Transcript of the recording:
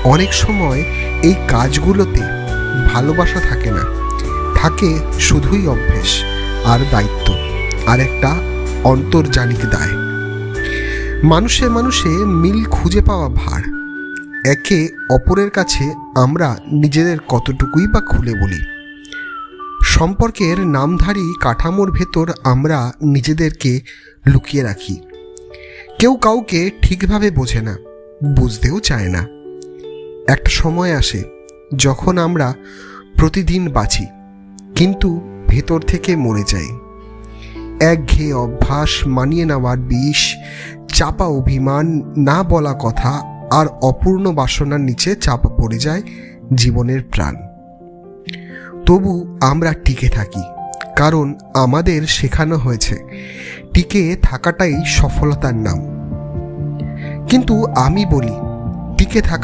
অনেক সময় এই কাজগুলোতে ভালোবাসা থাকে না, থাকে শুধুই অভ্যেস আর দায়িত্ব আর একটা অন্তর্জানিক দায়। মানুষে মানুষে মিল খুঁজে পাওয়া ভার। একে অপরের কাছে আমরা নিজেদের কতটুকুই বা খুলে বলি। সম্পর্কের নামধারী কাঠামোর ভেতর আমরা নিজেদেরকে লুকিয়ে রাখি। কেউ কাউকে ঠিকভাবে বোঝে না, বুঝতেও চায় না। একটা সময় আসে যখন আমরা প্রতিদিন বাঁচি, কিন্তু ভেতর থেকে মরে যাই। একঘেয়ে অভ্যাস, মানিয়ে নেওয়ার বিষ, চাপা অভিমান, না বলা কথা আর অপূর্ণ বাসনার নিচে চাপা পড়ে যায় জীবনের প্রাণ। তবু আমরা টিকে থাকি, কারণ আমাদের শেখানো হয়েছে টিকে থাকাটাই সফলতার নাম। কিন্তু আমি বলি, টিকে থাকা